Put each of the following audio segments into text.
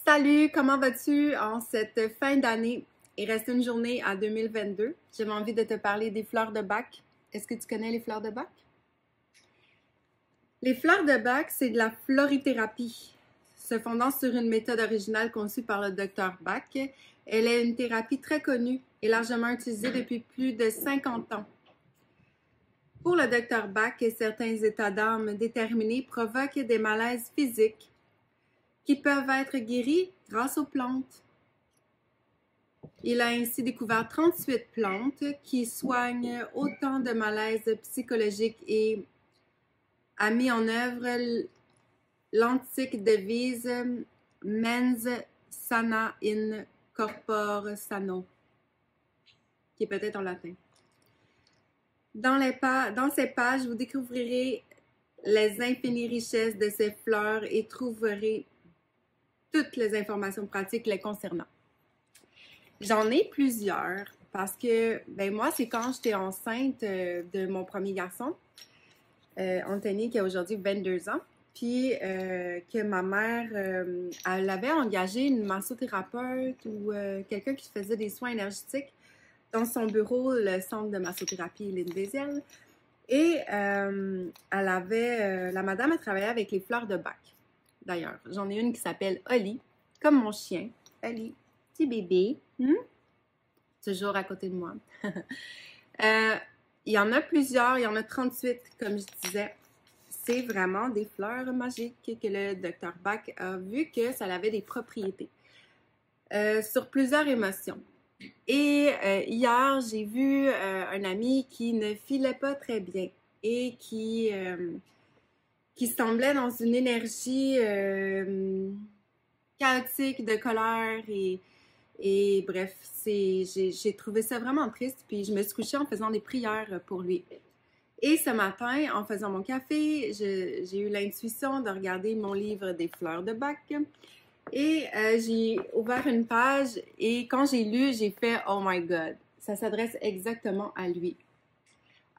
Salut, comment vas-tu en cette fin d'année? Il reste une journée à 2022. J'avais envie de te parler des fleurs de Bach. Est-ce que tu connais les fleurs de Bach? Les fleurs de Bach, c'est de la florithérapie, se fondant sur une méthode originale conçue par le docteur Bach. Elle est une thérapie très connue et largement utilisée depuis plus de 50 ans. Pour le docteur Bach, certains états d'âme déterminés provoquent des malaises physiques qui peuvent être guéris grâce aux plantes. Il a ainsi découvert 38 plantes qui soignent autant de malaises psychologiques et a mis en œuvre l'antique devise Mens sana in corpore sano, qui est peut-être en latin. Dans ces pages, vous découvrirez les infinies richesses de ces fleurs et trouverez toutes les informations pratiques les concernant. J'en ai plusieurs parce que, moi, c'est quand j'étais enceinte de mon premier garçon, Anthony, qui a aujourd'hui 22 ans, puis que ma mère, elle avait engagé une massothérapeute ou quelqu'un qui faisait des soins énergétiques dans son bureau, le centre de massothérapie Lynn Béziel. Et la madame, elle travaillait avec les fleurs de Bach. D'ailleurs, j'en ai une qui s'appelle Oli, comme mon chien. Oli, petit bébé, toujours à côté de moi. Il y en a plusieurs, il y en a 38, comme je disais. C'est vraiment des fleurs magiques que le docteur Bach a vu que ça avait des propriétés sur plusieurs émotions. Et hier, j'ai vu un ami qui ne filait pas très bien et qui semblait dans une énergie chaotique de colère et bref, j'ai trouvé ça vraiment triste, puis je me suis couchée en faisant des prières pour lui. Et ce matin, en faisant mon café, j'ai eu l'intuition de regarder mon livre des fleurs de Bach et j'ai ouvert une page et quand j'ai lu, j'ai fait « Oh my God », ça s'adresse exactement à lui.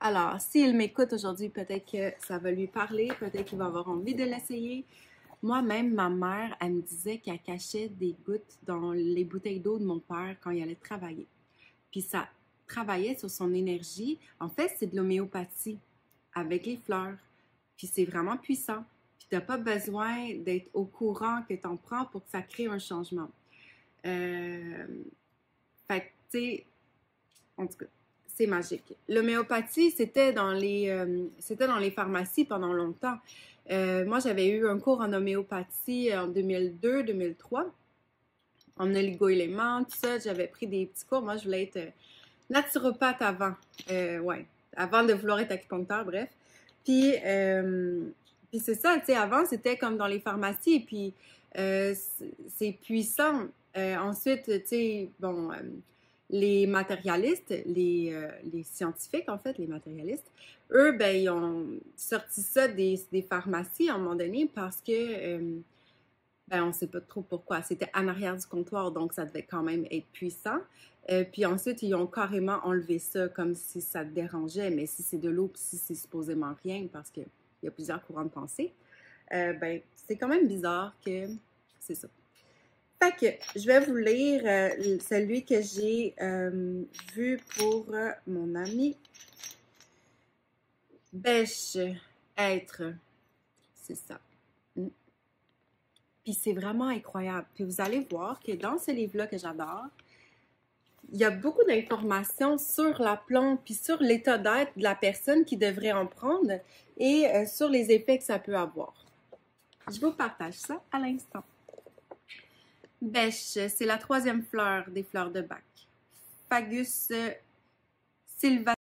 Alors, s'il m'écoute aujourd'hui, peut-être que ça va lui parler, peut-être qu'il va avoir envie de l'essayer. Moi-même, ma mère, elle me disait qu'elle cachait des gouttes dans les bouteilles d'eau de mon père quand il allait travailler. Puis ça travaillait sur son énergie. En fait, c'est de l'homéopathie avec les fleurs. Puis c'est vraiment puissant. Puis tu n'as pas besoin d'être au courant que tu en prends pour que ça crée un changement. Fait que, tu sais, en tout cas, c'est magique. L'homéopathie, c'était dans les pharmacies pendant longtemps. Moi, j'avais eu un cours en homéopathie en 2002-2003, en oligo-éléments, tout ça. J'avais pris des petits cours. Moi, je voulais être naturopathe avant. Avant de vouloir être acupuncteur, bref. Puis c'est ça, tu sais, avant, c'était comme dans les pharmacies, puis c'est puissant. Ensuite, tu sais, bon... les matérialistes, les scientifiques, en fait, les matérialistes, eux, ils ont sorti ça des pharmacies à un moment donné parce que, on ne sait pas trop pourquoi. C'était en arrière du comptoir, donc ça devait quand même être puissant. Puis ensuite, ils ont carrément enlevé ça comme si ça te dérangeait, mais si c'est de l'eau, puis si c'est supposément rien, parce qu'il y a plusieurs courants de pensée, c'est quand même bizarre que c'est ça. Fait que je vais vous lire celui que j'ai vu pour mon ami Bêche, être. C'est ça. Puis c'est vraiment incroyable. Puis vous allez voir que dans ce livre-là que j'adore, il y a beaucoup d'informations sur la plante puis sur l'état d'être de la personne qui devrait en prendre et sur les effets que ça peut avoir. Je vous partage ça à l'instant. Bêche, c'est la troisième fleur des fleurs de Bach. Fagus sylvatica.